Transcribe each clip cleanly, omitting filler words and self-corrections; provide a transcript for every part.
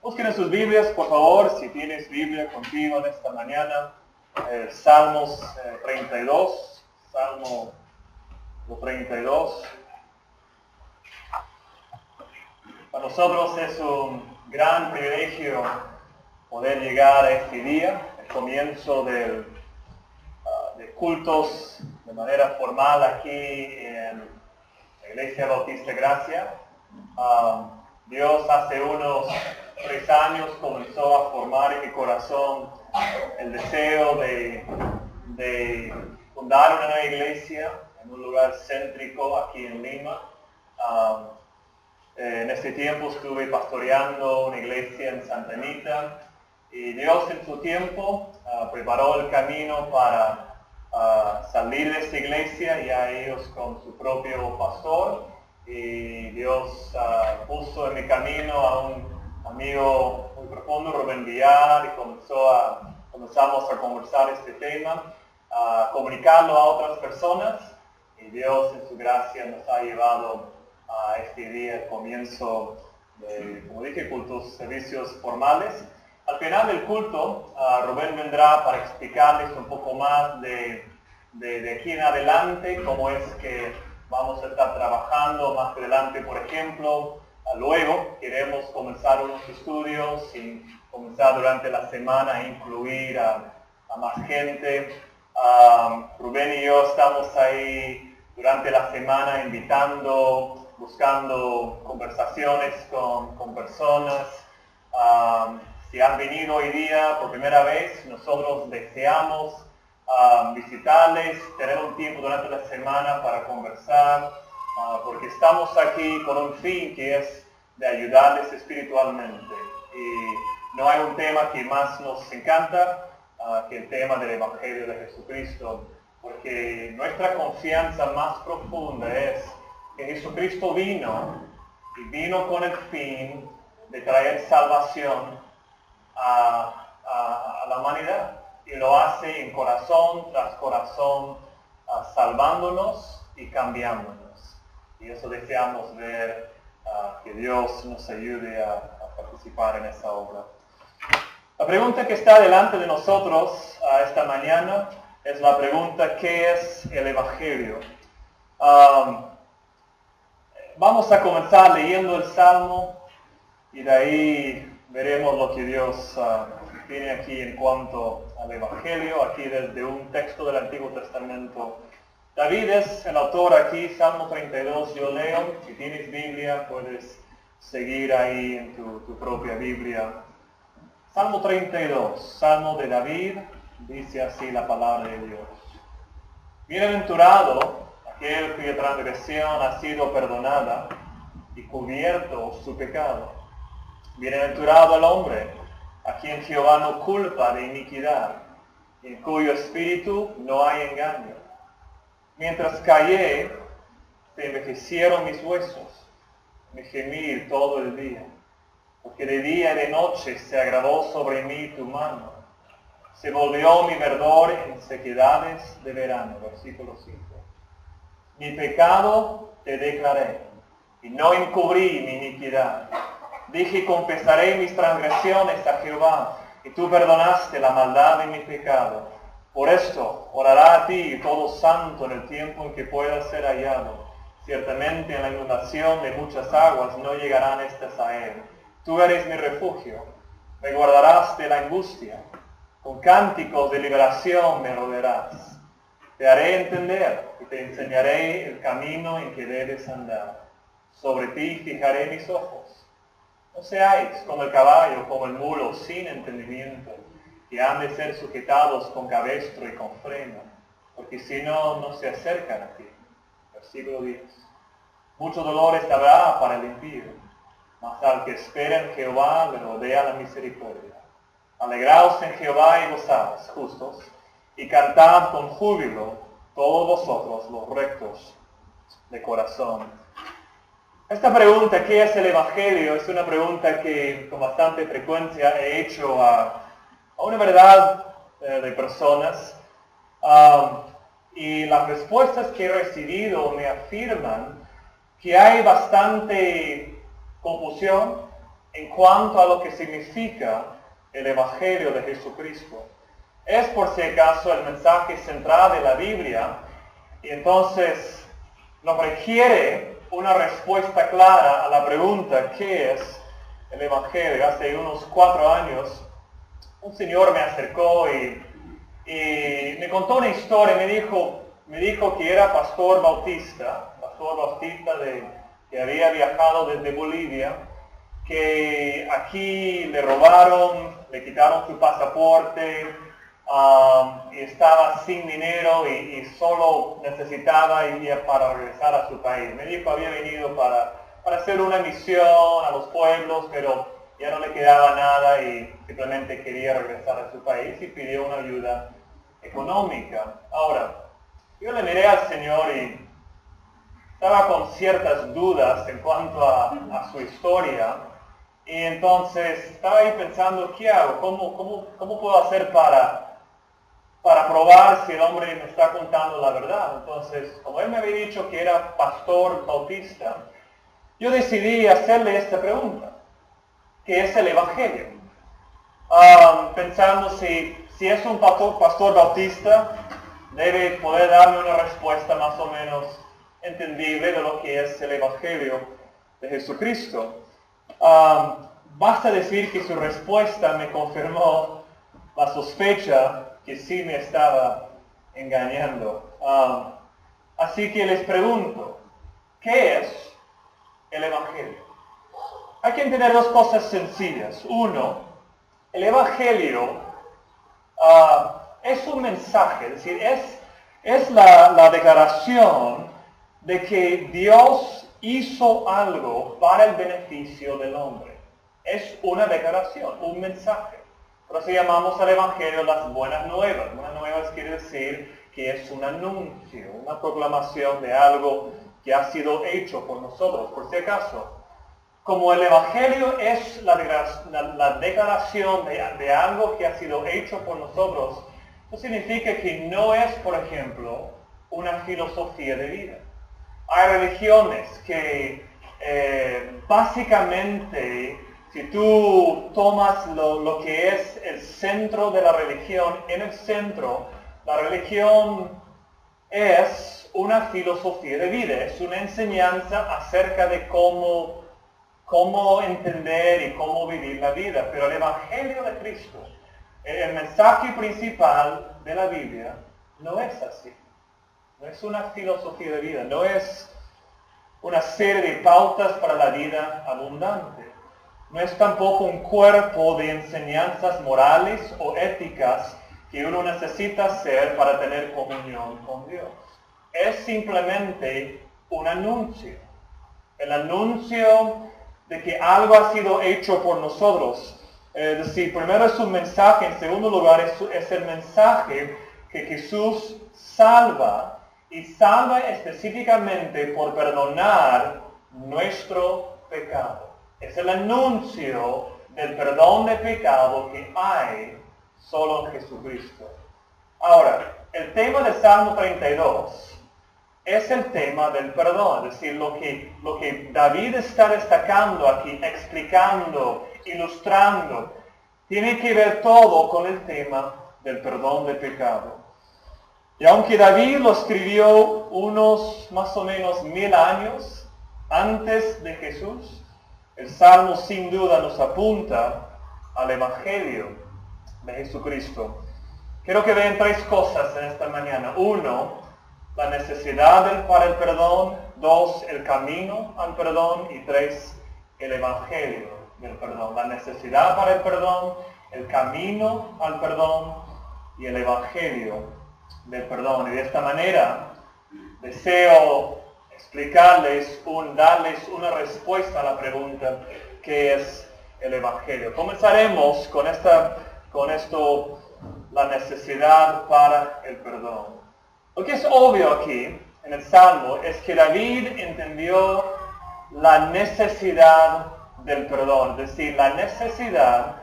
Busquen en sus Biblias, por favor, si tienes Biblia contigo en esta mañana, Salmos 32, Salmo 32. Para nosotros es un gran privilegio poder llegar a este día, el comienzo de cultos de manera formal aquí en la Iglesia Bautista Gracia. Dios hace unos 3 años comenzó a formar en mi corazón el deseo de fundar una nueva iglesia en un lugar céntrico aquí en Lima. En ese tiempo estuve pastoreando una iglesia en Santa Anita y Dios en su tiempo preparó el camino para salir de esta iglesia, ya ellos con su propio pastor, y Dios puso en mi camino a un amigo muy profundo, Rubén Villar, y comenzamos a conversar este tema, a comunicarlo a otras personas, y Dios en su gracia nos ha llevado a este día, el comienzo de, como dije, cultos, servicios formales. Al final del culto, Rubén vendrá para explicarles un poco más de aquí en adelante, cómo es que vamos a estar trabajando más adelante. Por ejemplo, luego queremos comenzar unos estudios y comenzar durante la semana a incluir a más gente. Rubén y yo estamos ahí durante la semana invitando, buscando conversaciones con personas. Si han venido hoy día por primera vez, nosotros deseamos visitarles, tener un tiempo durante la semana para conversar, porque estamos aquí con un fin que es de ayudarles espiritualmente. Y no hay un tema que más nos encanta que el tema del Evangelio de Jesucristo, porque nuestra confianza más profunda es que Jesucristo vino con el fin de traer salvación a la humanidad, y lo hace en corazón tras corazón, salvándonos y cambiándonos. Y eso deseamos ver, que Dios nos ayude a participar en esa obra. La pregunta que está delante de nosotros esta mañana es la pregunta: ¿qué es el Evangelio? Vamos a comenzar leyendo el Salmo y de ahí veremos lo que Dios tiene aquí en cuanto al Evangelio, aquí desde un texto del Antiguo Testamento. David es el autor aquí, Salmo 32, yo leo. Si tienes Biblia, puedes seguir ahí en tu propia Biblia. Salmo 32, Salmo de David, dice así la palabra de Dios. Bienaventurado aquel cuya transgresión ha sido perdonada y cubierto su pecado. Bienaventurado el hombre a quien Jehová no culpa de iniquidad, en cuyo espíritu no hay engaño. Mientras callé, se envejecieron mis huesos, me gemí todo el día, porque de día y de noche se agravó sobre mí tu mano. Se volvió mi verdor en sequedades de verano. Versículo 5. Mi pecado te declaré, y no encubrí mi iniquidad. Dije y confesaré mis transgresiones a Jehová, y tú perdonaste la maldad de mi pecado. Por esto orará a ti todo santo en el tiempo en que pueda ser hallado. Ciertamente en la inundación de muchas aguas no llegarán estas a él. Tú eres mi refugio, me guardarás de la angustia. Con cánticos de liberación me rodearás. Te haré entender y te enseñaré el camino en que debes andar. Sobre ti fijaré mis ojos. No seáis como el caballo, como el mulo, sin entendimiento, que han de ser sujetados con cabestro y con freno, porque si no, no se acercan a ti. Versículo 10. Muchos dolores habrá para el impío, mas al que espera en Jehová le rodea la misericordia. Alegraos en Jehová y gozaos, justos, y cantad con júbilo todos vosotros los rectos de corazón. Esta pregunta, ¿qué es el Evangelio?, es una pregunta que con bastante frecuencia he hecho a una verdad de personas, y las respuestas que he recibido me afirman que hay bastante confusión, en cuanto a lo que significa el Evangelio de Jesucristo. Es por si acaso el mensaje central de la Biblia y entonces nos requiere una respuesta clara a la pregunta ¿qué es el Evangelio? Hace unos 4 años un señor me acercó y me contó una historia, me dijo que era pastor bautista que había viajado desde Bolivia, que aquí le robaron, le quitaron su pasaporte, y estaba sin dinero y solo necesitaba ir para regresar a su país. Me dijo había venido para hacer una misión a los pueblos, pero ya no le quedaba nada y simplemente quería regresar a su país y pidió una ayuda económica. Ahora, yo le miré al Señor y estaba con ciertas dudas en cuanto a su historia. Y entonces estaba ahí pensando, ¿qué hago? ¿Cómo puedo hacer para probar si el hombre me está contando la verdad? Entonces, como él me había dicho que era pastor bautista, yo decidí hacerle esta pregunta. ¿Qué es el Evangelio? Pensando si es un pastor bautista, debe poder darme una respuesta más o menos entendible de lo que es el Evangelio de Jesucristo. Basta decir que su respuesta me confirmó la sospecha que sí me estaba engañando. Así que les pregunto, ¿qué es el Evangelio? Hay que entender 2 cosas sencillas. Uno, el Evangelio es un mensaje, es decir, es la declaración de que Dios hizo algo para el beneficio del hombre. Es una declaración, un mensaje. Por eso llamamos al Evangelio las buenas nuevas. Buenas nuevas quiere decir que es un anuncio, una proclamación de algo que ha sido hecho por nosotros. Por si acaso, como el Evangelio es la declaración de algo que ha sido hecho por nosotros, eso significa que no es, por ejemplo, una filosofía de vida. Hay religiones que básicamente, si tú tomas lo que es el centro de la religión, en el centro, la religión es una filosofía de vida, es una enseñanza acerca de cómo entender y cómo vivir la vida. Pero el Evangelio de Cristo, el mensaje principal de la Biblia, no es así. No es una filosofía de vida, no es una serie de pautas para la vida abundante. No es tampoco un cuerpo de enseñanzas morales o éticas que uno necesita hacer para tener comunión con Dios. Es simplemente un anuncio. El anuncio de que algo ha sido hecho por nosotros. Es decir, primero es un mensaje, en segundo lugar es el mensaje que Jesús salva, y salva específicamente por perdonar nuestro pecado. Es el anuncio del perdón de pecado que hay solo en Jesucristo. Ahora, el tema del Salmo 32 es el tema del perdón, es decir, lo que David está destacando aquí, explicando, ilustrando, tiene que ver todo con el tema del perdón de pecado. Y aunque David lo escribió unos más o menos 1000 años antes de Jesús, el Salmo sin duda nos apunta al Evangelio de Jesucristo. Quiero que vean 3 cosas en esta mañana. 1, la necesidad para el perdón. 2, el camino al perdón. Y 3, el Evangelio del perdón. La necesidad para el perdón, el camino al perdón y el Evangelio del perdón. Y de esta manera deseo explicarles, darles una respuesta a la pregunta, ¿qué es el Evangelio? Comenzaremos con esto, la necesidad para el perdón. Lo que es obvio aquí, en el Salmo, es que David entendió la necesidad del perdón, es decir, la necesidad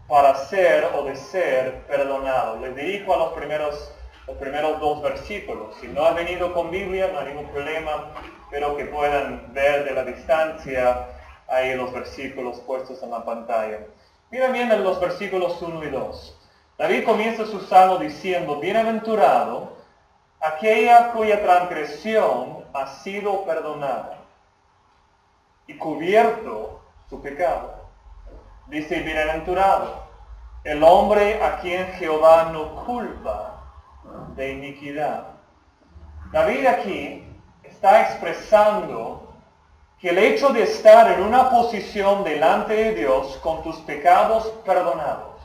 para ser o de ser perdonado. Les dirijo a los primeros 2 versículos. Si no has venido con Biblia, no hay ningún problema, pero que puedan ver de la distancia. ahí los versículos puestos en la pantalla. Mira bien en los versículos 1 y 2. David comienza su salmo diciendo, bienaventurado aquella cuya transgresión ha sido perdonada y cubierto su pecado. Dice, bienaventurado el hombre a quien Jehová no culpa de iniquidad. David aquí está expresando que el hecho de estar en una posición delante de Dios con tus pecados perdonados,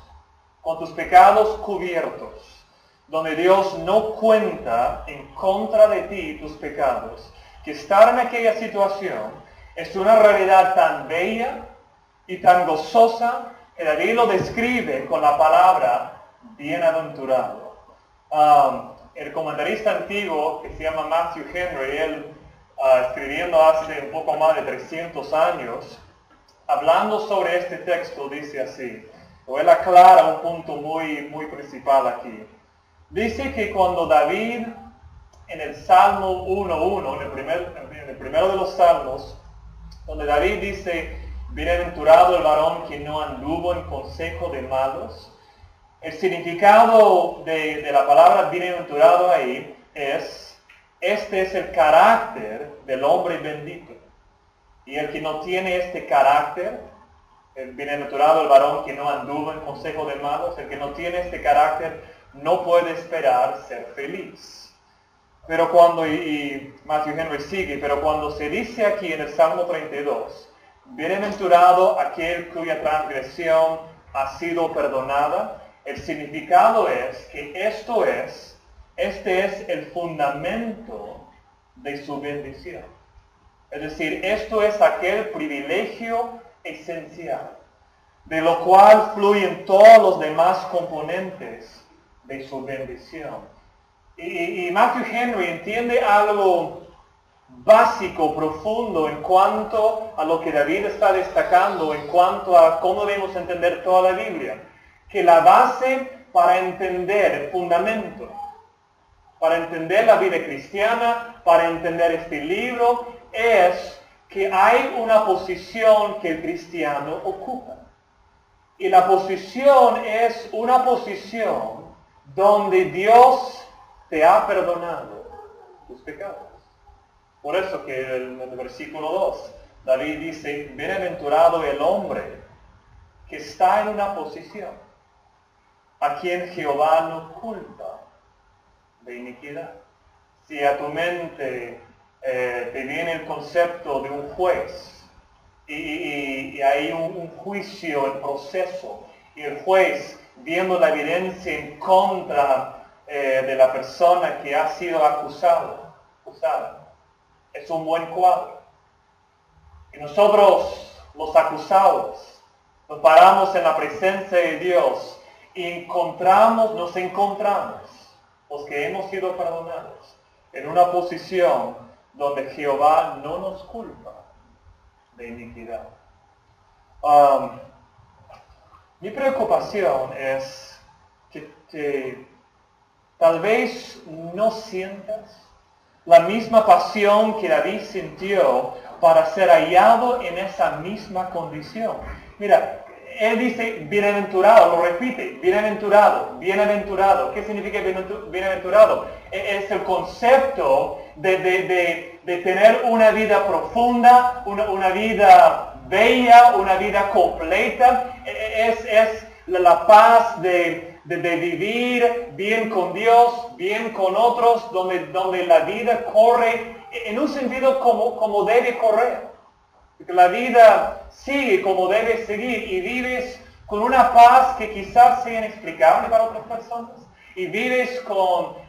con tus pecados cubiertos, donde Dios no cuenta en contra de ti tus pecados, que estar en aquella situación es una realidad tan bella y tan gozosa que David lo describe con la palabra bienaventurado. El comentarista antiguo que se llama Matthew Henry, él escribiendo hace un poco más de 300 años, hablando sobre este texto, dice así, o él aclara un punto muy principal aquí. Dice que cuando David, en el Salmo 1.1, en el primero de los Salmos, donde David dice, bienaventurado el varón que no anduvo en consejo de malos, el significado de la palabra bienaventurado ahí es, este es el carácter del hombre bendito. Y el que no tiene este carácter, el bienaventurado el varón que no anduvo en consejo de malos, el que no tiene este carácter no puede esperar ser feliz. Pero cuando, y Matthew Henry sigue, pero cuando se dice aquí en el Salmo 32, bienaventurado aquel cuya transgresión ha sido perdonada, el significado es que este es el fundamento de su bendición. Es decir, esto es aquel privilegio esencial, de lo cual fluyen todos los demás componentes de su bendición. Y Matthew Henry entiende algo básico, profundo, en cuanto a lo que David está destacando, en cuanto a cómo debemos entender toda la Biblia. Que la base para entender el fundamento, para entender la vida cristiana, para entender este libro, es que hay una posición que el cristiano ocupa. Y la posición es una posición donde Dios te ha perdonado tus pecados. Por eso que en el versículo 2, David dice, bienaventurado el hombre que está en una posición a quien Jehová no culpa de iniquidad. Si a tu mente te viene el concepto de un juez y hay un juicio en proceso y el juez viendo la evidencia en contra de la persona que ha sido acusada, es un buen cuadro. Y nosotros, los acusados, nos paramos en la presencia de Dios y nos encontramos, los que hemos sido perdonados, en una posición donde Jehová no nos culpa de iniquidad. Mi preocupación es que tal vez no sientas la misma pasión que David sintió para ser hallado en esa misma condición. Mira, él dice bienaventurado, lo repite, bienaventurado, bienaventurado. ¿Qué significa bienaventurado? Es el concepto de tener una vida profunda, una vida bella, una vida completa. Es la paz de vivir bien con Dios, bien con otros, donde la vida corre en un sentido como debe correr. Porque la vida sigue como debe seguir y vives con una paz que quizás sea inexplicable para otras personas. Y vives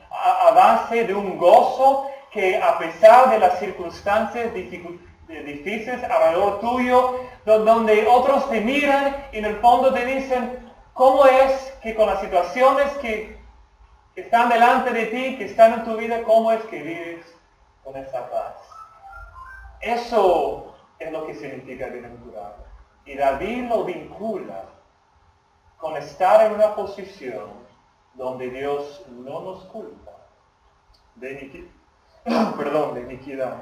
a base de un gozo que a pesar de las circunstancias difíciles alrededor tuyo, donde otros te miran y en el fondo te dicen, ¿cómo es que con las situaciones que están delante de ti, que están en tu vida, cómo es que vives con esa paz? Eso es lo que significa bienaventurado. Y David lo vincula con estar en una posición donde Dios no nos culpa de iniquidad.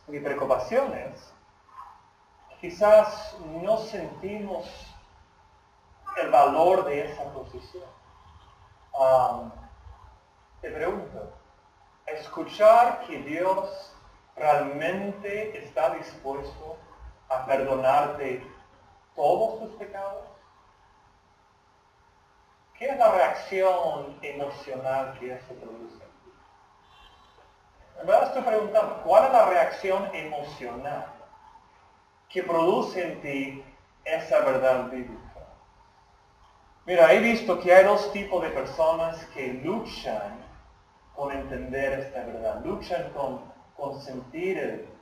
Mi preocupación es quizás no sentimos el valor de esa posición. Te pregunto, escuchar que Dios realmente está dispuesto a perdonarte todos tus pecados. ¿Qué es la reacción emocional que eso produce? En verdad estoy preguntando, ¿cuál es la reacción emocional que produce en ti esa verdad bíblica? Mira, he visto que hay dos tipos de personas que luchan con entender esta verdad, luchan con sentir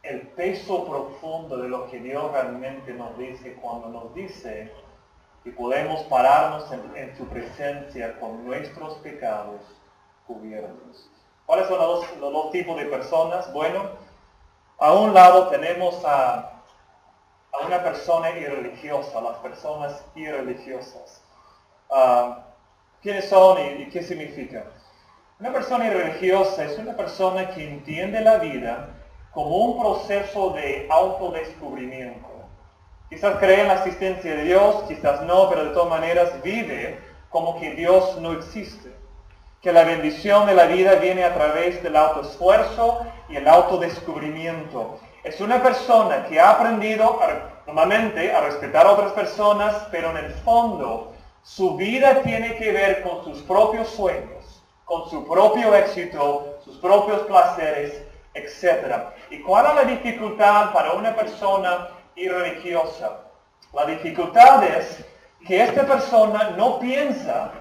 el peso profundo de lo que Dios realmente nos dice cuando nos dice que podemos pararnos en su presencia con nuestros pecados cubiertos. ¿Cuáles son los dos tipos de personas? Bueno, a un lado tenemos a una persona irreligiosa, las personas irreligiosas. ¿Quiénes son y qué significa? Una persona irreligiosa es una persona que entiende la vida como un proceso de autodescubrimiento. Quizás cree en la existencia de Dios, quizás no, pero de todas maneras vive como que Dios no existe. Que la bendición de la vida viene a través del autoesfuerzo y el autodescubrimiento. Es una persona que ha aprendido normalmente a respetar a otras personas, pero en el fondo su vida tiene que ver con sus propios sueños, con su propio éxito, sus propios placeres, etc. ¿Y cuál es la dificultad para una persona irreligiosa? La dificultad es que esta persona no piensa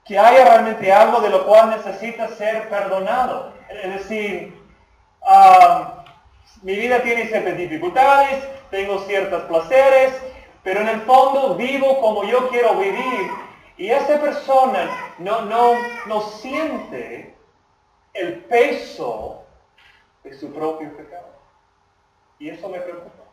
que haya realmente algo de lo cual necesita ser perdonado. Es decir, mi vida tiene ciertas dificultades, tengo ciertos placeres, pero en el fondo vivo como yo quiero vivir. Y esta persona no siente el peso de su propio pecado. Y eso me preocupa.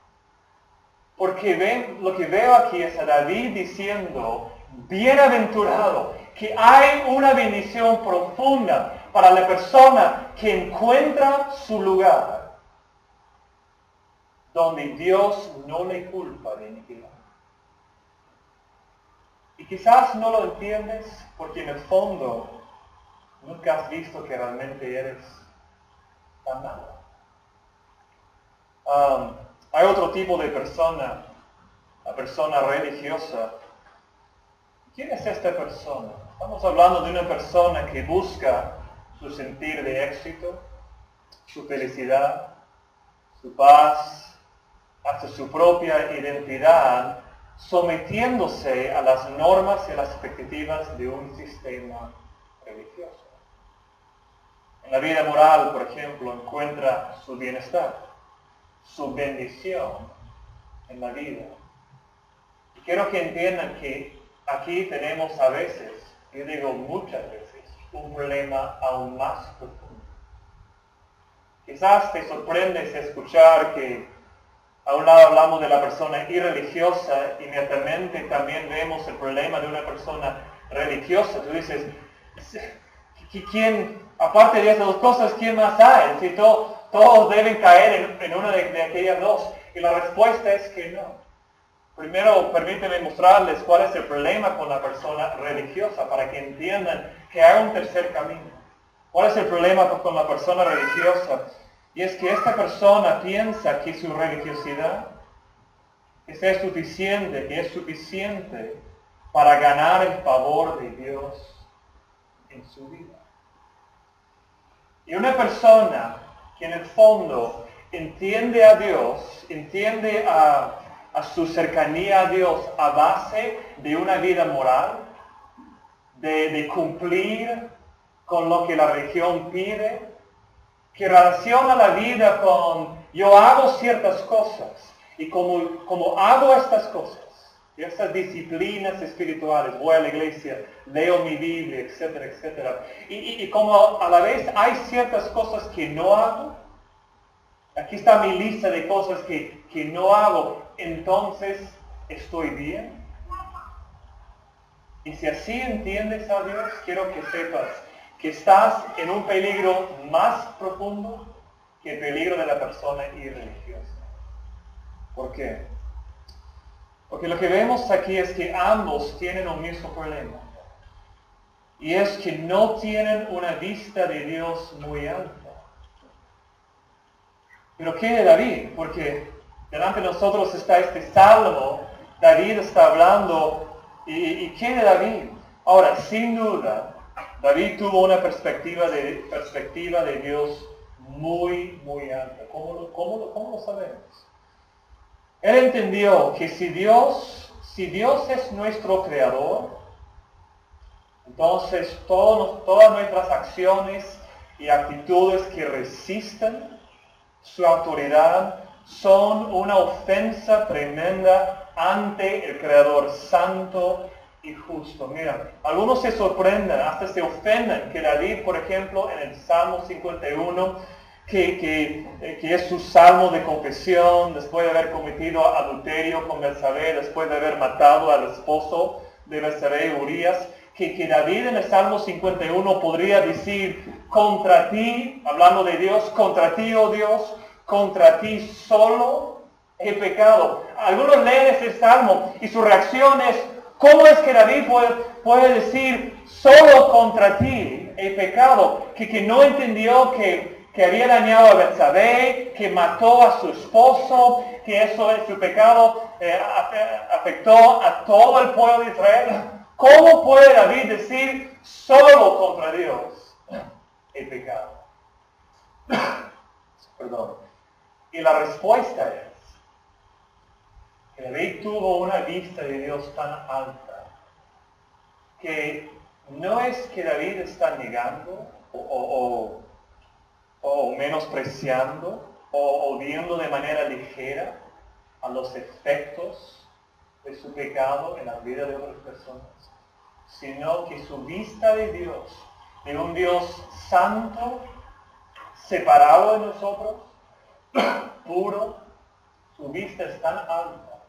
Porque lo que veo aquí es a David diciendo, bienaventurado, que hay una bendición profunda para la persona que encuentra su lugar donde Dios no le culpa de iniquidad. Y quizás no lo entiendes porque en el fondo nunca has visto que realmente eres tan malo. Hay otro tipo de persona, la persona religiosa. ¿Quién es esta persona? Estamos hablando de una persona que busca su sentir de éxito, su felicidad, su paz, hasta su propia identidad, sometiéndose a las normas y a las expectativas de un sistema religioso. En la vida moral, por ejemplo, encuentra su bienestar, su bendición en la vida. Y quiero que entiendan que aquí tenemos a veces, yo digo muchas veces, un problema aún más profundo. Quizás te sorprendes escuchar que a un lado hablamos de la persona irreligiosa, inmediatamente también vemos el problema de una persona religiosa. Tú dices, ¿quién, aparte de esas dos cosas, quién más hay? Si todos deben caer en una de aquellas dos. Y la respuesta es que no. Primero, permíteme mostrarles cuál es el problema con la persona religiosa, para que entiendan que hay un tercer camino. ¿Cuál es el problema con la persona religiosa? Y es que esta persona piensa que su religiosidad es suficiente para ganar el favor de Dios en su vida. Y una persona que en el fondo entiende a Dios, entiende a su cercanía a Dios a base de una vida moral, de cumplir con lo que la religión pide, que relaciona la vida con yo hago ciertas cosas y como hago estas cosas, estas disciplinas espirituales, voy a la iglesia, leo mi Biblia, etcétera, etcétera, y como a la vez hay ciertas cosas que no hago, aquí está mi lista de cosas que no hago, entonces estoy bien. Y si así entiendes a Dios, quiero que sepas que estás en un peligro más profundo que el peligro de la persona irreligiosa. ¿Por qué? Porque lo que vemos aquí es que ambos tienen un mismo problema. Y es que no tienen una vista de Dios muy alta. Pero ¿qué de David? Porque delante de nosotros está este salmo. David está hablando. ¿Y qué de David? Ahora, sin duda, David tuvo una perspectiva de Dios muy, muy alta. ¿Cómo lo sabemos? Él entendió que si Dios es nuestro creador, entonces todas nuestras acciones y actitudes que resisten su autoridad son una ofensa tremenda ante el Creador santo y justo. Mira, algunos se sorprenden, hasta se ofenden que David, por ejemplo, en el Salmo 51, que es su salmo de confesión, después de haber cometido adulterio con Betsabé, después de haber matado al esposo de Betsabé, Urías, que David en el Salmo 51 podría decir, contra ti, hablando de Dios, contra ti, oh Dios, contra ti solo he pecado. Algunos leen ese salmo y su reacción es, ¿cómo es que David puede decir, solo contra ti he pecado? Que no entendió que había dañado a Betsabé, que mató a su esposo, que eso es su pecado, afectó a todo el pueblo de Israel. ¿Cómo puede David decir, solo contra Dios he pecado? Perdón. Y la respuesta es que David tuvo una vista de Dios tan alta que no es que David está negando o menospreciando o viendo de manera ligera a los efectos de su pecado en la vida de otras personas, sino que su vista de Dios, de un Dios santo, separado de nosotros, puro, su vista es tan alta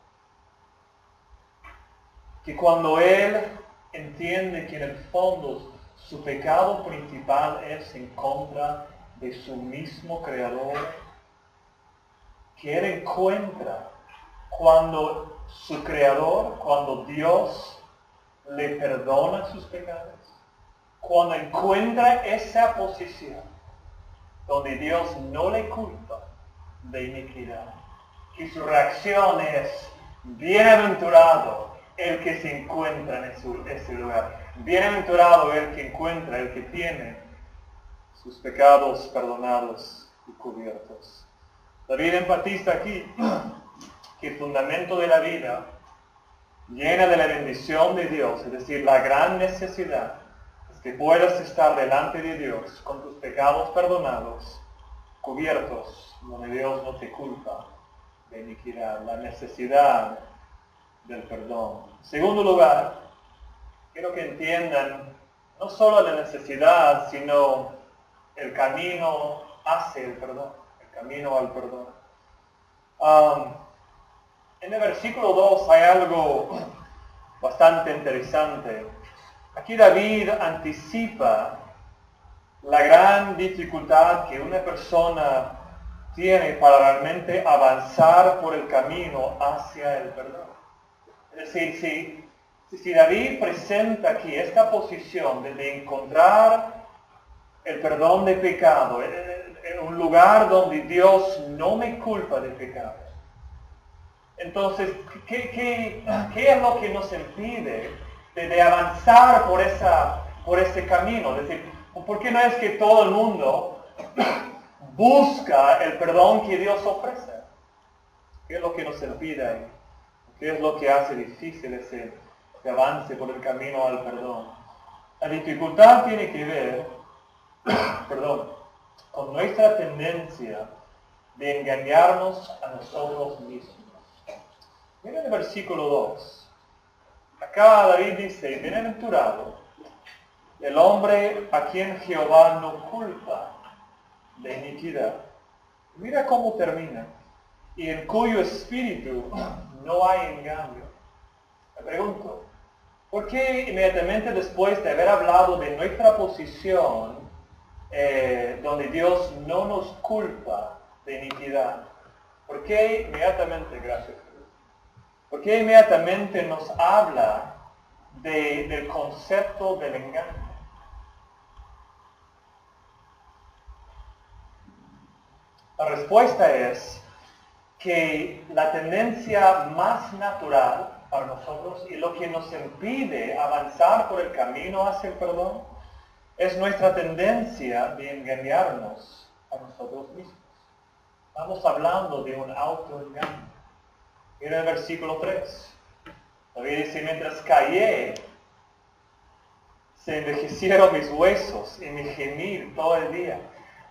que cuando Él entiende que en el fondo su pecado principal es en contra de su mismo Creador, que Él encuentra cuando su Creador, cuando Dios le perdona sus pecados, cuando encuentra esa posición donde Dios no le culpa de iniquidad, que su reacción es, bienaventurado el que se encuentra en ese lugar, bienaventurado el que encuentra, el que tiene sus pecados perdonados y cubiertos. David enfatiza aquí que el fundamento de la vida llena de la bendición de Dios, es decir, la gran necesidad, es que puedas estar delante de Dios con tus pecados perdonados, cubiertos, donde Dios no te culpa de iniquidad, la necesidad del perdón. En segundo lugar, quiero que entiendan no solo la necesidad, sino el camino hacia el perdón, el camino al perdón. En el versículo 2 hay algo bastante interesante. Aquí David anticipa la gran dificultad que una persona tiene para realmente avanzar por el camino hacia el perdón. Es decir, si David presenta aquí esta posición de encontrar el perdón de pecado en un lugar donde Dios no me culpa de pecado, entonces, ¿qué es lo que nos impide de avanzar por ese camino? Es decir, ¿por qué no es que todo el mundo busca el perdón que Dios ofrece? ¿Qué es lo que nos impide ahí? ¿Qué es lo que hace difícil ese avance por el camino al perdón? La dificultad tiene que ver, con nuestra tendencia de engañarnos a nosotros mismos. Miren el versículo 2. Acá David dice, bienaventurado el hombre a quien Jehová no culpa de iniquidad. Mira cómo termina. Y en cuyo espíritu no hay engaño. Me pregunto, ¿por qué inmediatamente después de haber hablado de nuestra posición, donde Dios no nos culpa de iniquidad, ¿Por qué inmediatamente, gracias? ¿Por qué inmediatamente nos habla del concepto del engaño? La respuesta es que la tendencia más natural para nosotros y lo que nos impide avanzar por el camino hacia el perdón es nuestra tendencia de engañarnos a nosotros mismos. Estamos hablando de un autoengaño. Mira el versículo 3. David dice, mientras callé, se envejecieron mis huesos y mi gemir todo el día.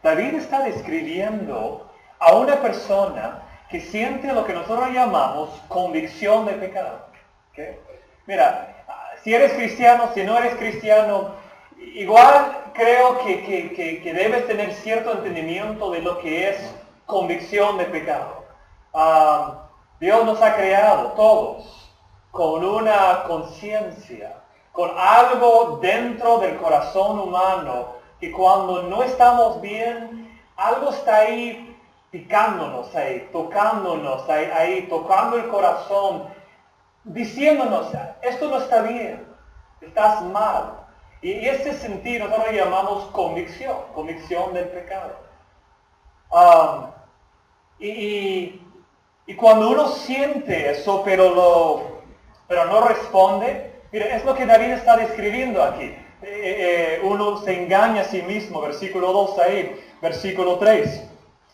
David está describiendo a una persona que siente lo que nosotros llamamos convicción de pecado. ¿Okay? Mira, si eres cristiano, si no eres cristiano, igual creo que debes tener cierto entendimiento de lo que es convicción de pecado. Dios nos ha creado todos con una conciencia, con algo dentro del corazón humano que cuando no estamos bien, algo está ahí picándonos ahí, tocándonos ahí, tocando el corazón, diciéndonos, esto no está bien, estás mal. Y ese sentido nosotros llamamos convicción del pecado. Y cuando uno siente eso, pero no responde, mira, es lo que David está describiendo aquí. Uno se engaña a sí mismo, versículo 2 ahí, versículo 3.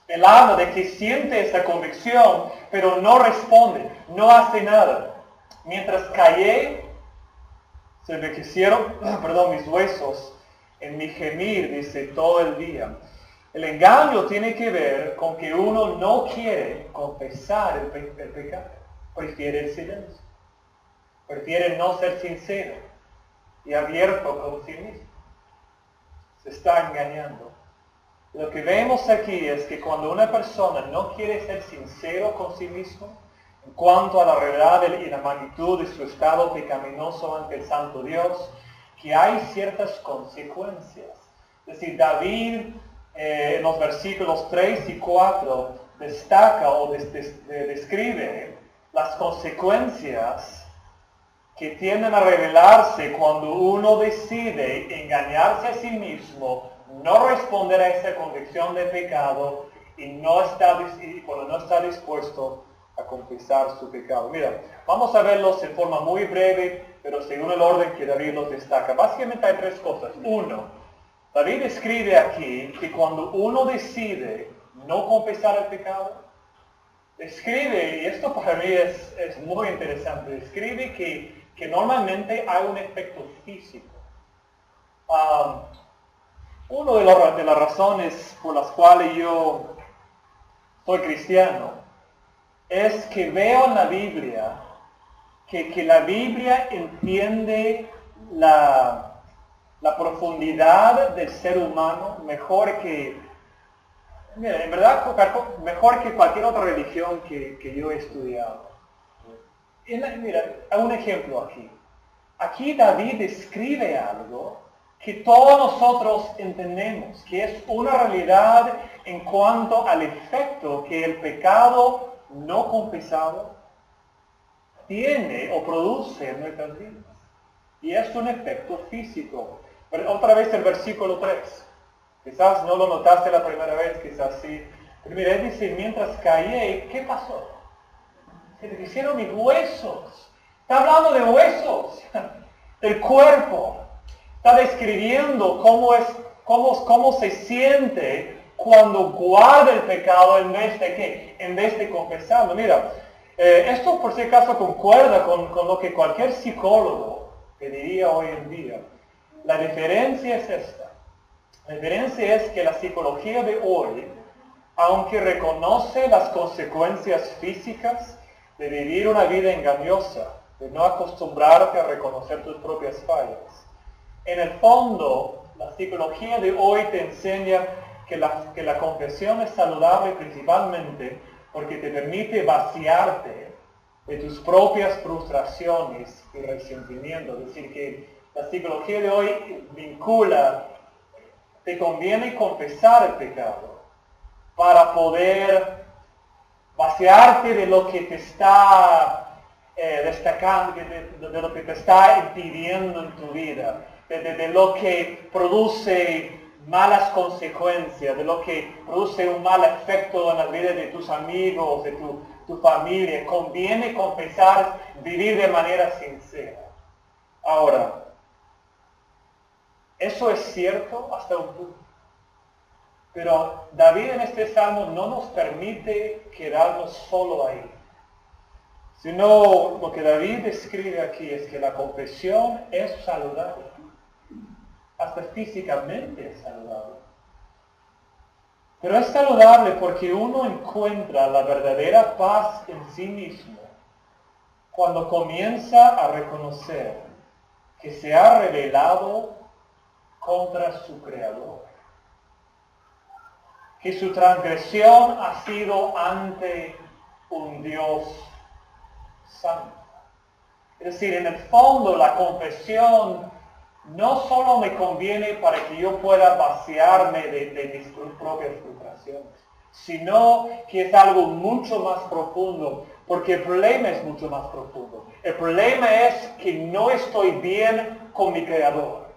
Él habla de que siente esa convicción, pero no responde, no hace nada. Mientras callé, se envejecieron, mis huesos, en mi gemir, dice, todo el día. El engaño tiene que ver con que uno no quiere confesar el pecado, prefiere el silencio, prefiere no ser sincero y abierto con sí mismo. Se está engañando. Lo que vemos aquí es que cuando una persona no quiere ser sincero con sí mismo, en cuanto a la realidad y la magnitud de su estado pecaminoso ante el Santo Dios, que hay ciertas consecuencias. Es decir, David en los versículos 3 y 4 destaca o describe las consecuencias que tienden a revelarse cuando uno decide engañarse a sí mismo, no responder a esa convicción de pecado y cuando no está dispuesto a confesar su pecado. Mira, vamos a verlos en forma muy breve, pero según el orden que David los destaca. Básicamente hay tres cosas. Uno, David escribe aquí que cuando uno decide no confesar el pecado, escribe, y esto para mí es muy interesante, escribe que normalmente hay un efecto físico. Una de las razones por las cuales yo soy cristiano es que veo en la Biblia que la Biblia entiende la profundidad del ser humano mejor que, mira, en verdad, mejor que cualquier otra religión que yo he estudiado. Mira, hay un ejemplo aquí. Aquí David describe algo que todos nosotros entendemos, que es una realidad en cuanto al efecto que el pecado no confesado tiene o produce en nuestras vidas. Y es un efecto físico. Pero otra vez el versículo 3. Quizás no lo notaste la primera vez, quizás sí. Pero mira, él dice, mientras callé, ¿qué pasó? Se me hicieron mis huesos. Está hablando de huesos, del cuerpo. Está describiendo cómo se siente cuando guarda el pecado en vez de ¿qué? En vez de confesarlo. Mira, esto por si acaso concuerda con lo que cualquier psicólogo te diría hoy en día. La diferencia es esta. La diferencia es que la psicología de hoy, aunque reconoce las consecuencias físicas de vivir una vida engañosa, de no acostumbrarte a reconocer tus propias fallas, en el fondo, la psicología de hoy te enseña que la confesión es saludable principalmente porque te permite vaciarte de tus propias frustraciones y resentimientos. Es decir, que la psicología de hoy vincula, te conviene confesar el pecado para poder vaciarte de lo que te está destacando, de lo que te está impidiendo en tu vida, de lo que produce malas consecuencias, de lo que produce un mal efecto en la vida de tus amigos, de tu familia. Conviene confesar, vivir de manera sincera. Ahora, eso es cierto hasta un punto. Pero David en este salmo no nos permite quedarnos solo ahí. Sino lo que David describe aquí es que la confesión es saludable. Hasta físicamente es saludable. Pero es saludable porque uno encuentra la verdadera paz en sí mismo cuando comienza a reconocer que se ha rebelado contra su Creador. Que su transgresión ha sido ante un Dios santo. Es decir, en el fondo la confesión no solo me conviene para que yo pueda vaciarme de mis propias frustraciones, sino que es algo mucho más profundo, porque el problema es mucho más profundo. El problema es que no estoy bien con mi Creador.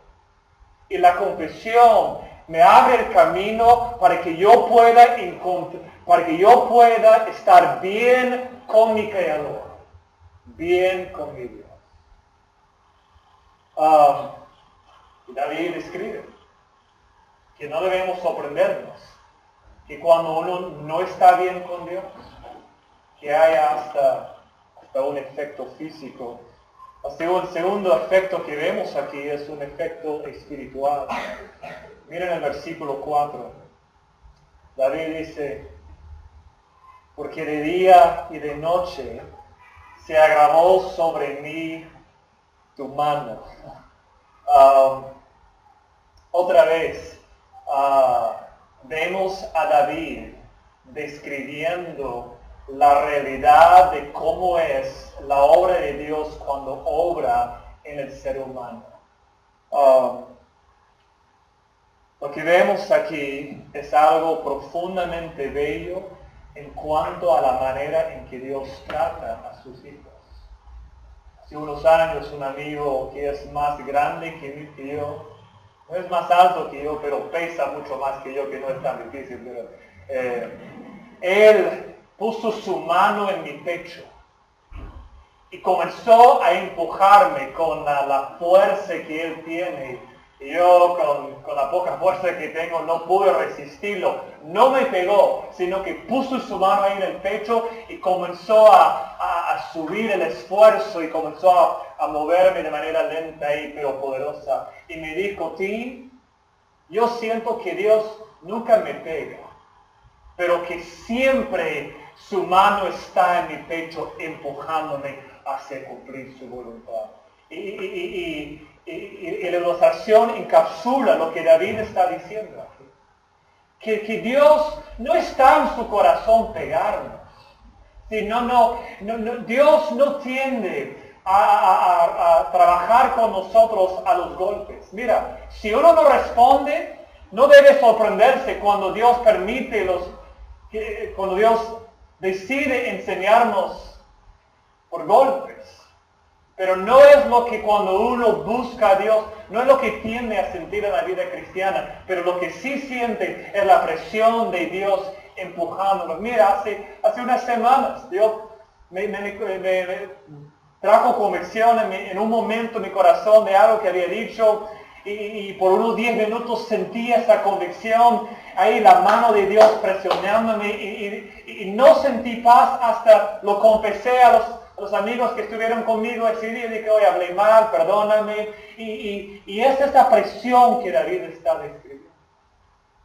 Y la confesión me abre el camino para que yo pueda estar bien con mi Creador, bien con mi Dios. David escribe que no debemos sorprendernos que cuando uno no está bien con Dios, que haya hasta un efecto físico. El segundo efecto que vemos aquí es un efecto espiritual. Miren el versículo 4. David dice, porque de día y de noche se agravó sobre mí tu mano. Otra vez, vemos a David describiendo la realidad de cómo es la obra de Dios cuando obra en el ser humano. Lo que vemos aquí es algo profundamente bello en cuanto a la manera en que Dios trata a sus hijos. Hace unos años un amigo que es más grande que yo, no es más alto que yo, pero pesa mucho más que yo, que no es tan difícil, pero él puso su mano en mi pecho y comenzó a empujarme con la fuerza que él tiene. Y yo con la poca fuerza que tengo no pude resistirlo. No me pegó, sino que puso su mano ahí en el pecho y comenzó a subir el esfuerzo y comenzó a moverme de manera lenta y pero poderosa. Y me dijo, Tim, yo siento que Dios nunca me pega, pero que siempre su mano está en mi pecho empujándome hacia cumplir su voluntad. Y la ilustración encapsula lo que David está diciendo aquí. Que Dios no está en su corazón pegarnos. Dios no tiende a trabajar con nosotros a los golpes. Mira, si uno no responde, no debe sorprenderse cuando Dios permite cuando Dios decide enseñarnos por golpes. Pero no es lo que cuando uno busca a Dios, no es lo que tiende a sentir en la vida cristiana, pero lo que sí siente es la presión de Dios empujándonos. Mira, hace unas semanas Dios me trajo convicción en un momento en mi corazón de algo que había dicho y por unos 10 minutos sentí esa convicción, ahí la mano de Dios presionándome y no sentí paz hasta lo confesé a los amigos que estuvieron conmigo ese día. Dije, oye, hablé mal, perdóname. Y es esta presión que David está describiendo.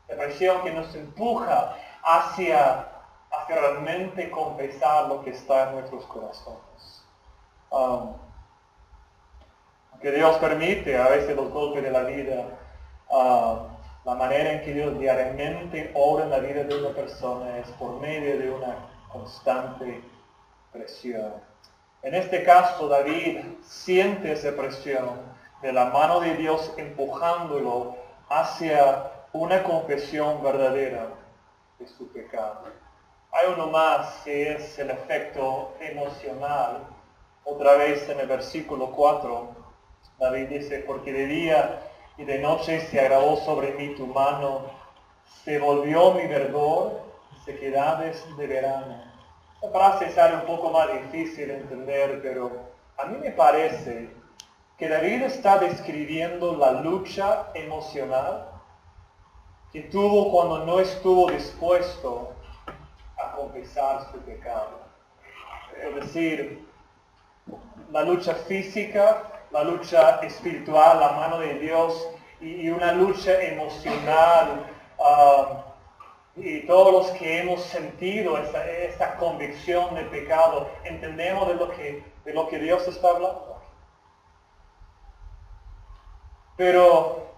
La presión que nos empuja hacia realmente confesar lo que está en nuestros corazones. Que Dios permite a veces los golpes de la vida, la manera en que Dios diariamente obra en la vida de una persona es por medio de una constante presión. En este caso, David siente esa presión de la mano de Dios empujándolo hacia una confesión verdadera de su pecado. Hay uno más que es el efecto emocional. Otra vez en el versículo 4, David dice, porque de día y de noche se agravó sobre mí tu mano, se volvió mi verdor y sequedades de verano. Esta frase es algo un poco más difícil de entender, pero a mí me parece que David está describiendo la lucha emocional que tuvo cuando no estuvo dispuesto a confesar su pecado. Es decir, la lucha física, la lucha espiritual, la mano de Dios y una lucha emocional. Y todos los que hemos sentido esta convicción de pecado, entendemos de lo que Dios está hablando. Pero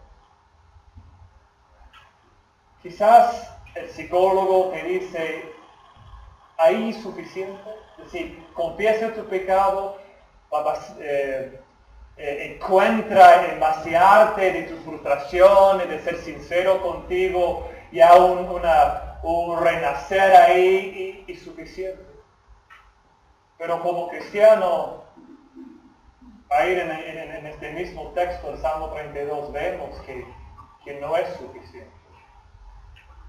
quizás el psicólogo te dice, ahí es suficiente. Es decir, confiesa tu pecado, encuentra en vaciarte de tus frustraciones, de ser sincero contigo, ya un renacer ahí y suficiente. Pero como cristiano, ahí en este mismo texto, el Salmo 32, vemos que no es suficiente.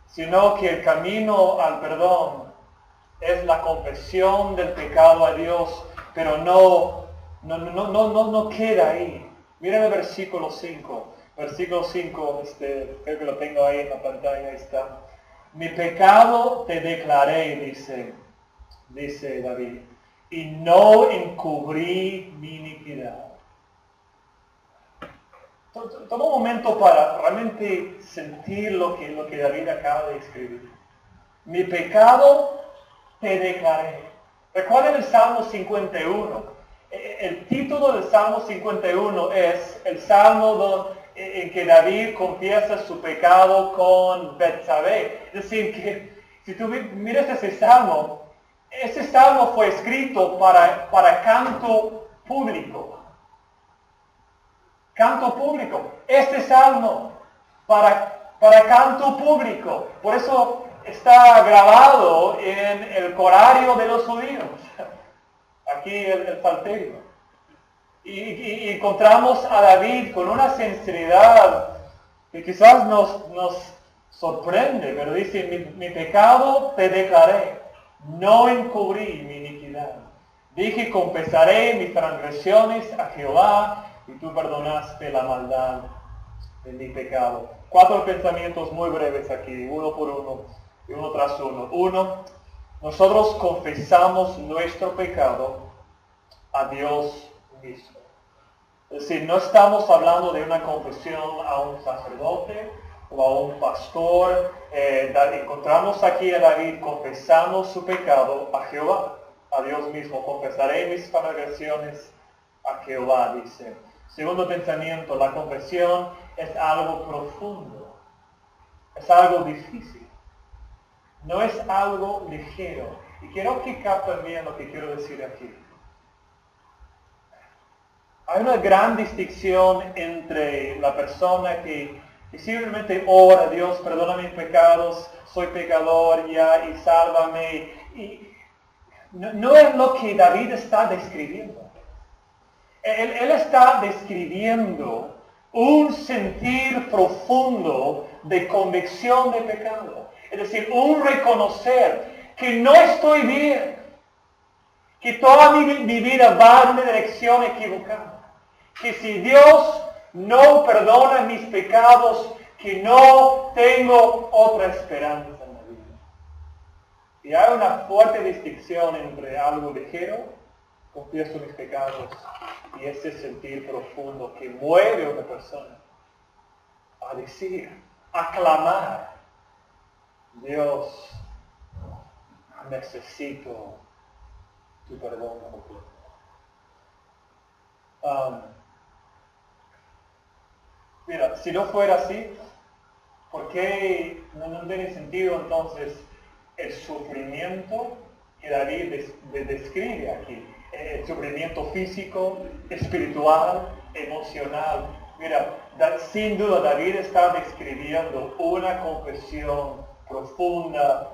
Sino que el camino al perdón es la confesión del pecado a Dios, pero no queda ahí. Miren el versículo 5. Versículo 5, creo que lo tengo ahí en la pantalla, ahí está. Mi pecado te declaré, dice David, y no encubrí mi iniquidad. Toma un momento para realmente sentir lo que David acaba de escribir. Mi pecado te declaré. Recuerden el Salmo 51. El título del Salmo 51 es el Salmo en que David confiesa su pecado con Betsabé. Es decir, que si tú miras ese salmo fue escrito para canto público. Canto público. Este salmo para canto público. Por eso está grabado en el corario de los judíos. Aquí el salterio. Y encontramos a David con una sinceridad que quizás nos sorprende, pero dice, mi pecado te declaré, no encubrí mi iniquidad. Dije, confesaré mis transgresiones a Jehová, y tú perdonaste la maldad de mi pecado. 4 pensamientos muy breves aquí, uno por uno, y uno tras uno. 1, nosotros confesamos nuestro pecado a Dios mismo. Es decir, no estamos hablando de una confesión a un sacerdote o a un pastor. Encontramos aquí a David confesando su pecado a Jehová, a Dios mismo. Confesaré mis transgresiones a Jehová, dice. Segundo pensamiento, la confesión es algo profundo, es algo difícil, no es algo ligero. Y quiero que capten bien lo que quiero decir aquí. Hay una gran distinción entre la persona que simplemente ora, Dios, perdona mis pecados, soy pecador ya y sálvame. Y no es lo que David está describiendo. Él está describiendo un sentir profundo de convicción de pecado. Es decir, un reconocer que no estoy bien, que toda mi vida va en una dirección equivocada. Que si Dios no perdona mis pecados, que no tengo otra esperanza en la vida. Y hay una fuerte distinción entre algo ligero, confieso mis pecados, y ese sentir profundo que mueve a una persona a decir, a clamar, Dios, necesito tu perdón completo. Mira, si no fuera así, ¿por qué no tiene sentido entonces el sufrimiento que David describe aquí? El sufrimiento físico, espiritual, emocional. Mira, sin duda David está describiendo una confesión profunda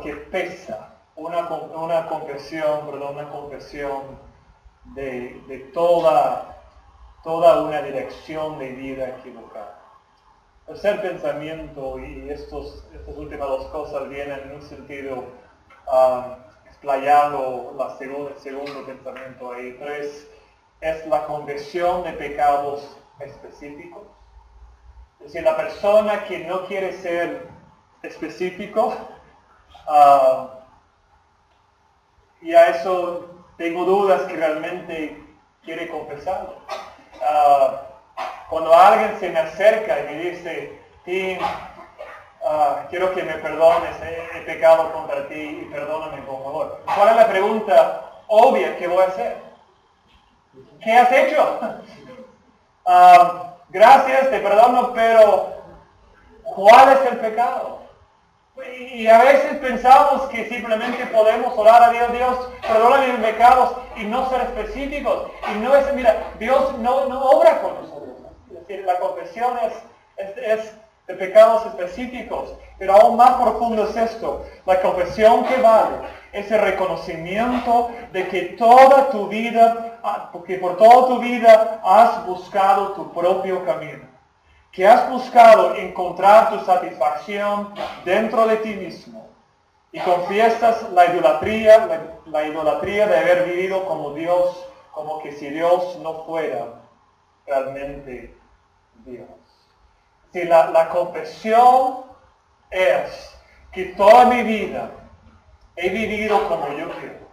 que pesa, una confesión de toda una dirección de vida equivocada. Tercer pensamiento, y estas últimas dos cosas vienen en un sentido explayado, el segundo pensamiento ahí. 3 es la confesión de pecados específicos. Es decir, la persona que no quiere ser específico, y a eso tengo dudas que realmente quiere confesarlo. Cuando alguien se me acerca y me dice, Tim, quiero que me perdones, he pecado contra ti y perdóname por favor. ¿Cuál es la pregunta obvia que voy a hacer? ¿Qué has hecho? Gracias, te perdono, pero ¿cuál es el pecado? Y a veces pensamos que simplemente podemos orar a Dios, Dios, perdóname mis pecados y no ser específicos. Y no es, mira, Dios no obra con nosotros. Es decir, la confesión es de pecados específicos. Pero aún más profundo es esto. La confesión que vale es el reconocimiento de que toda tu vida, porque por toda tu vida has buscado tu propio camino. Que has buscado encontrar tu satisfacción dentro de ti mismo y confiesas la idolatría de haber vivido como Dios, como que si Dios no fuera realmente Dios. Si la confesión es que toda mi vida he vivido como yo quiero,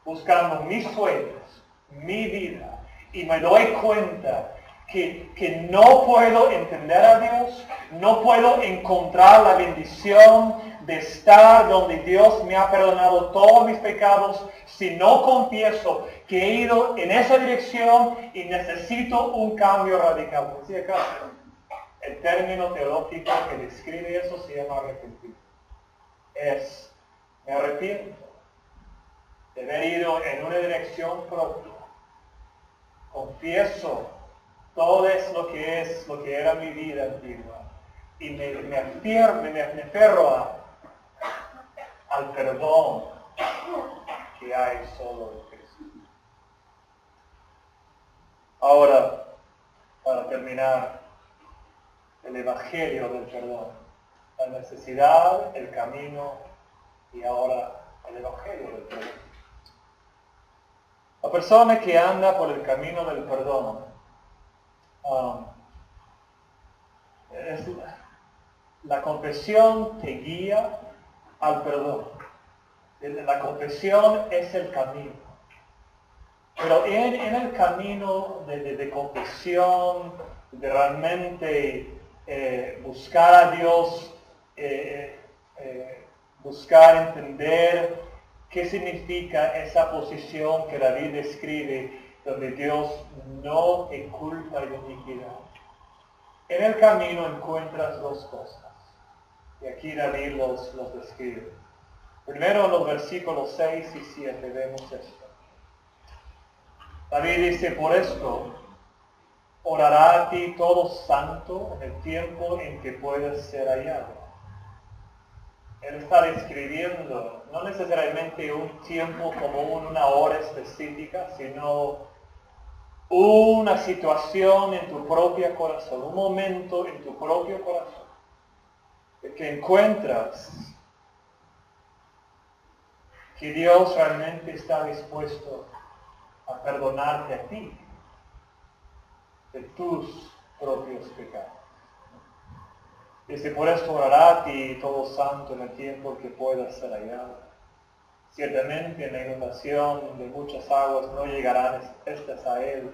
buscando mis sueños, mi vida, y me doy cuenta que no puedo entender a Dios, no puedo encontrar la bendición de estar donde Dios me ha perdonado todos mis pecados si no confieso que he ido en esa dirección y necesito un cambio radical. Por si acaso, el término teológico que describe eso se llama arrepentir. Me arrepiento de haber ido en una dirección propia. Confieso todo es lo que era mi vida antigua. Y me aferro al perdón que hay solo en Cristo. Ahora, para terminar, el Evangelio del perdón. La necesidad, el camino y ahora el Evangelio del perdón. La persona que anda por el camino del perdón, la confesión te guía al perdón. La confesión es el camino. Pero en el camino de confesión, de realmente buscar a Dios, buscar entender qué significa esa posición que David describe, donde Dios no te culpa de iniquidad. En el camino encuentras dos cosas. Y aquí David los describe. Primero en los versículos 6 y 7 vemos esto. David dice, por esto orará a ti todo santo en el tiempo en que puedas ser hallado. Él está describiendo no necesariamente un tiempo como una hora específica, sino una situación en tu propio corazón, un momento en tu propio corazón, de que encuentras que Dios realmente está dispuesto a perdonarte a ti de tus propios pecados. Dice, por esto orará a ti todo santo en el tiempo que puedas ser hallado. Ciertamente en la inundación de muchas aguas no llegarán estas a él.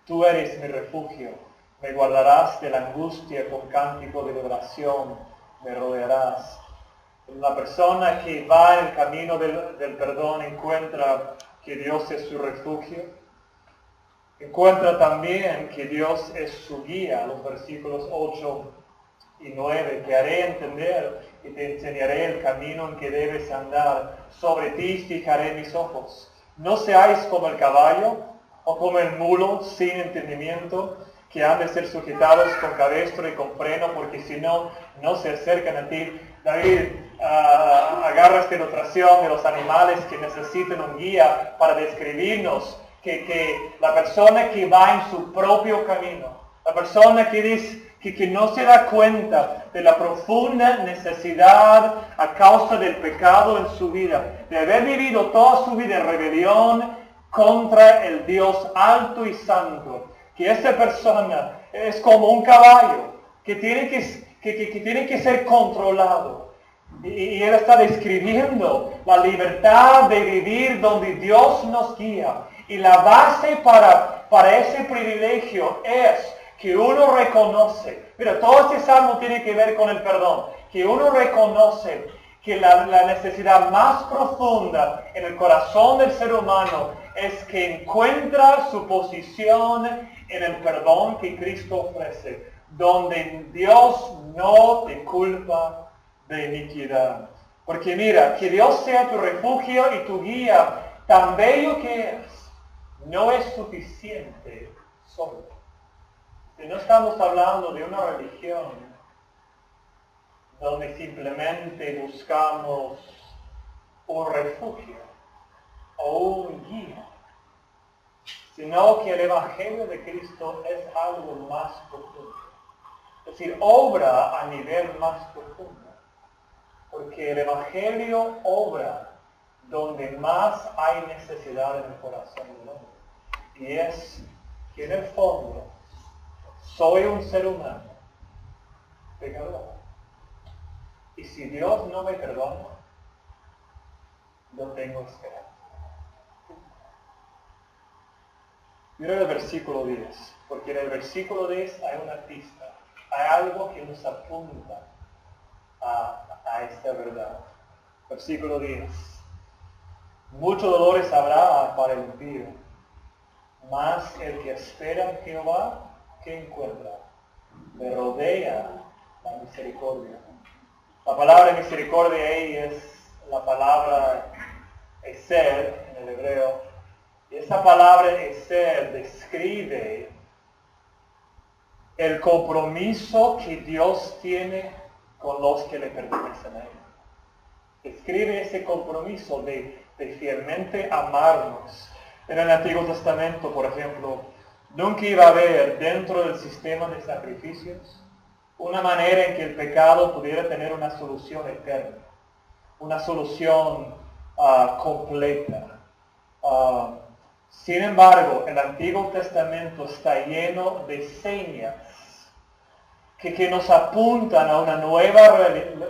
Tú eres mi refugio, me guardarás de la angustia con cántico de oración, me rodearás. La persona que va en el camino del perdón encuentra que Dios es su refugio. Encuentra también que Dios es su guía, los versículos 8 y 9, te haré entender y te enseñaré el camino en que debes andar. Sobre ti fijaré mis ojos. No seáis como el caballo o como el mulo sin entendimiento, que han de ser sujetados con cabestro y con freno, porque si no, no se acercan a ti. David agarra esta ilustración de los animales que necesitan un guía para describirnos que la persona que va en su propio camino, la persona que dice que no se da cuenta de la profunda necesidad a causa del pecado en su vida, de haber vivido toda su vida en rebelión contra el Dios alto y santo, que esa persona es como un caballo que tiene que ser controlado. Y él está describiendo la libertad de vivir donde Dios nos guía. Y la base para ese privilegio es que uno reconoce, mira, todo este salmo tiene que ver con el perdón, que uno reconoce que la necesidad más profunda en el corazón del ser humano es que encuentra su posición en el perdón que Cristo ofrece, donde Dios no te culpa de iniquidad. Porque mira, que Dios sea tu refugio y tu guía, tan bello que es, no es suficiente solo. Si no estamos hablando de una religión donde simplemente buscamos un refugio o un guía, sino que el Evangelio de Cristo es algo más profundo. Es decir, obra a nivel más profundo. Porque el Evangelio obra donde más hay necesidad en el corazón del hombre. Y es que en el fondo soy un ser humano pecador. Y si Dios no me perdona, no tengo esperanza. Mira el versículo 10, porque en el versículo 10 hay una pista, hay algo que nos apunta a esta verdad. Versículo 10. Muchos dolores habrá para el impío, mas el que espera en Jehová, ¿qué encuentra? Le rodea la misericordia. La palabra misericordia ahí es la palabra eser en el hebreo. Y esa palabra eser describe el compromiso que Dios tiene con los que le pertenecen a Él. Describe ese compromiso de fielmente amarnos. En el Antiguo Testamento, por ejemplo, nunca iba a haber dentro del sistema de sacrificios una manera en que el pecado pudiera tener una solución eterna, una solución completa. Sin embargo, el Antiguo Testamento está lleno de señas que nos apuntan a una nueva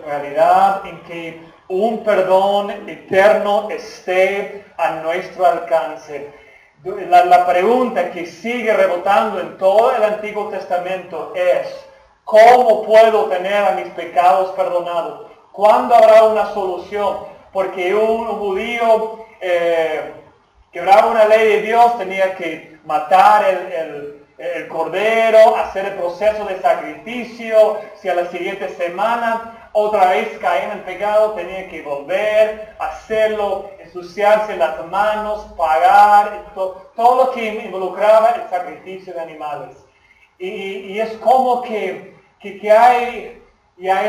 realidad en que un perdón eterno esté a nuestro alcance. La pregunta que sigue rebotando en todo el Antiguo Testamento es: ¿cómo puedo tener a mis pecados perdonados? ¿Cuándo habrá una solución? Porque un judío quebraba una ley de Dios, tenía que matar el cordero, hacer el proceso de sacrificio. Si a la siguiente semana otra vez caía en el pecado, tenía que volver a hacerlo, ensuciarse las manos, pagar, todo lo que involucraba el sacrificio de animales. Y es como que hay ya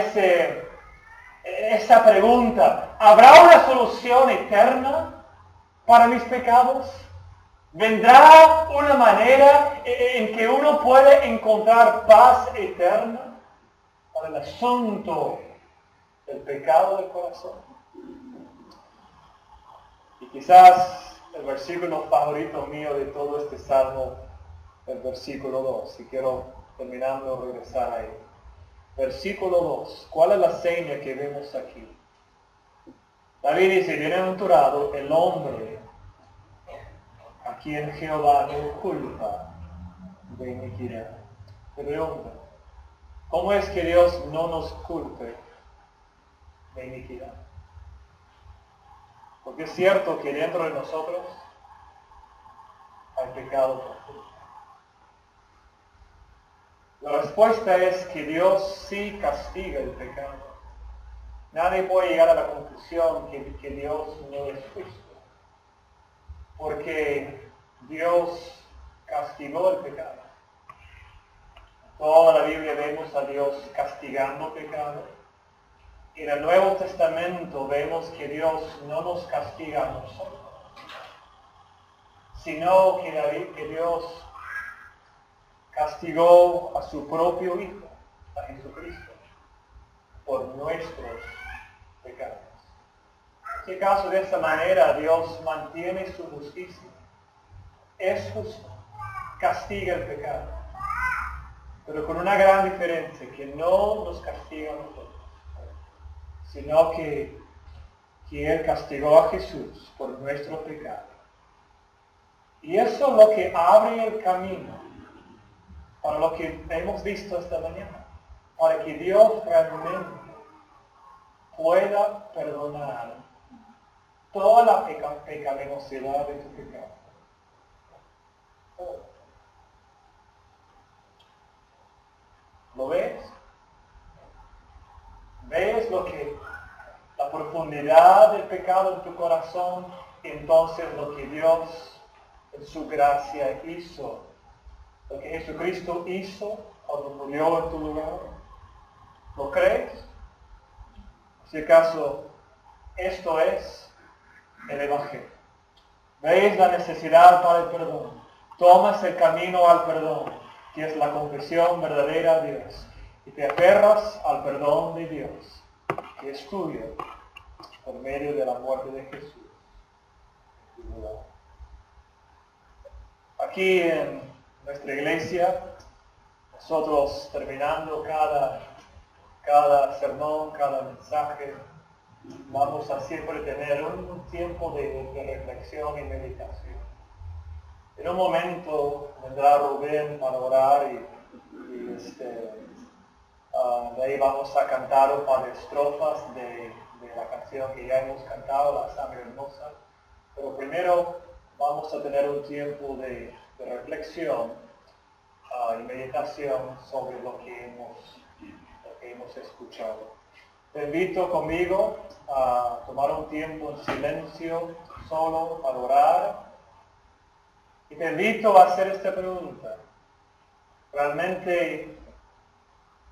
esa pregunta: ¿habrá una solución eterna para mis pecados? ¿Vendrá una manera en que uno puede encontrar paz eterna para el asunto del pecado del corazón? Y quizás el versículo favorito mío de todo este salmo, el versículo 2, y quiero terminando regresar ahí. Versículo 2, ¿cuál es la seña que vemos aquí? David dice: bienaventurado el hombre a quien Jehová no culpa de iniquidad. Te pregunto, ¿cómo es que Dios no nos culpe de iniquidad? Porque es cierto que dentro de nosotros hay pecado profundo. La respuesta es que Dios sí castiga el pecado. Nadie puede llegar a la conclusión que Dios no es justo, porque Dios castigó el pecado. Toda la Biblia vemos a Dios castigando pecado, En el Nuevo Testamento vemos que Dios no nos castiga a nosotros, sino que Dios castigó a su propio Hijo, a Jesucristo, por nuestros pecados. En este caso, de esta manera, Dios mantiene su justicia. Es justo, castiga el pecado, pero con una gran diferencia, que no nos castiga a nosotros, sino que Él castigó a Jesús por nuestro pecado. Y eso es lo que abre el camino para lo que hemos visto esta mañana, para que Dios realmente pueda perdonar toda la pecaminosidad de tu pecado. ¿Lo ves? ¿Ves la profundidad del pecado en tu corazón? Entonces lo que Dios en su gracia hizo, lo que Jesucristo hizo cuando murió en tu lugar, ¿lo crees? Si acaso esto es el Evangelio. ¿Veis la necesidad para el perdón? Tomas el camino al perdón, que es la confesión verdadera a Dios, y te aferras al perdón de Dios, que es tuyo, por medio de la muerte de Jesús. Aquí en nuestra iglesia, nosotros terminando cada sermón, cada mensaje, vamos a siempre tener un tiempo de reflexión y meditación. En un momento vendrá Rubén para orar y de ahí vamos a cantar un par de estrofas de la canción que ya hemos cantado, La Sangre Hermosa. Pero primero vamos a tener un tiempo de reflexión y meditación sobre lo que hemos escuchado. Te invito conmigo a tomar un tiempo en silencio, solo para orar. Y te invito a hacer esta pregunta. ¿Realmente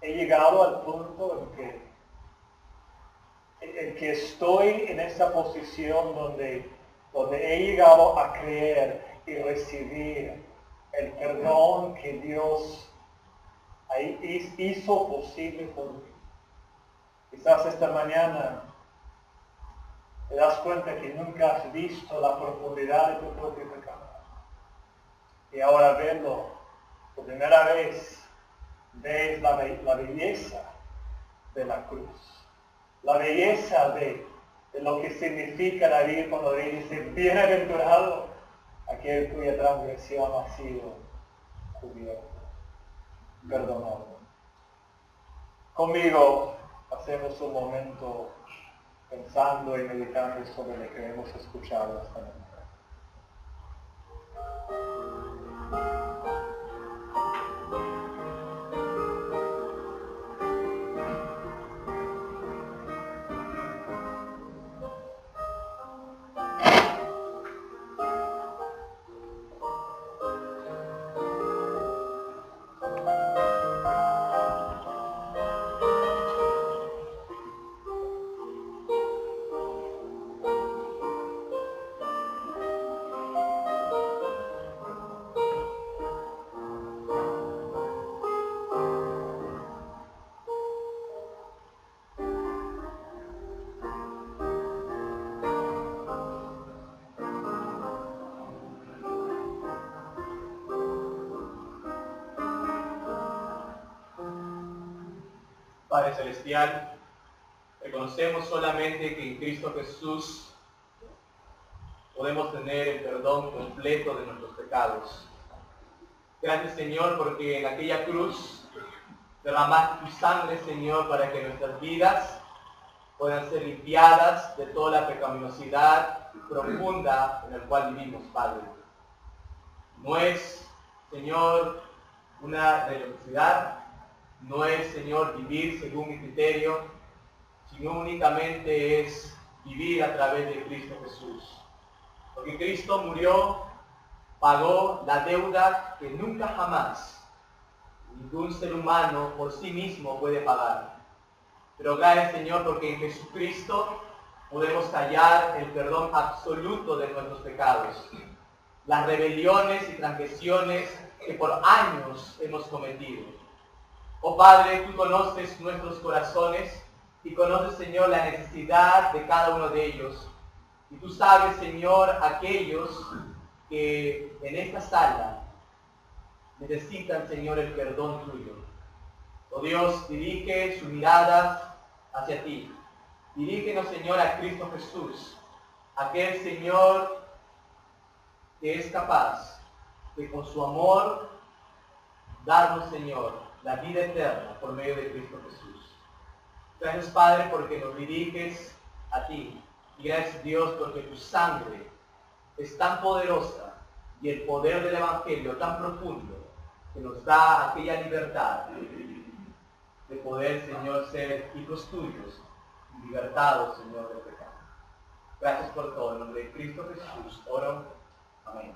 he llegado al punto en que estoy en esa posición donde he llegado a creer y recibir el perdón que Dios hizo posible por mí? Quizás esta mañana te das cuenta que nunca has visto la profundidad de tu propio pecado. Y ahora verlo por primera vez, ves la belleza de la cruz. La belleza de lo que significa la vida cuando dice, bienaventurado aquel cuya transgresión ha sido cubierta, perdonado. Conmigo hacemos un momento pensando y meditando sobre lo que hemos escuchado hasta ahora. Padre Celestial, reconocemos solamente que en Cristo Jesús podemos tener el perdón completo de nuestros pecados. Gracias, Señor, porque en aquella cruz derramaste tu sangre, Señor, para que nuestras vidas puedan ser limpiadas de toda la pecaminosidad profunda en la cual vivimos, Padre. No es, Señor, una religiosidad, no es, Señor, vivir según mi criterio, sino únicamente es vivir a través de Cristo Jesús. Porque Cristo murió, pagó la deuda que nunca jamás ningún ser humano por sí mismo puede pagar. Pero gracias, Señor, porque en Jesucristo podemos hallar el perdón absoluto de nuestros pecados, las rebeliones y transgresiones que por años hemos cometido. Oh Padre, tú conoces nuestros corazones y conoces, Señor, la necesidad de cada uno de ellos. Y tú sabes, Señor, aquellos que en esta sala necesitan, Señor, el perdón tuyo. Oh Dios, dirige su mirada hacia ti. Dirígenos, Señor, a Cristo Jesús, aquel Señor que es capaz de con su amor darnos, Señor, la vida eterna por medio de Cristo Jesús. Gracias, Padre, porque nos diriges a ti. Y gracias, Dios, porque tu sangre es tan poderosa y el poder del Evangelio tan profundo que nos da aquella libertad de poder, Señor, ser hijos tuyos y libertados, Señor, del pecado. Gracias por todo. En nombre de Cristo Jesús oro. Amén.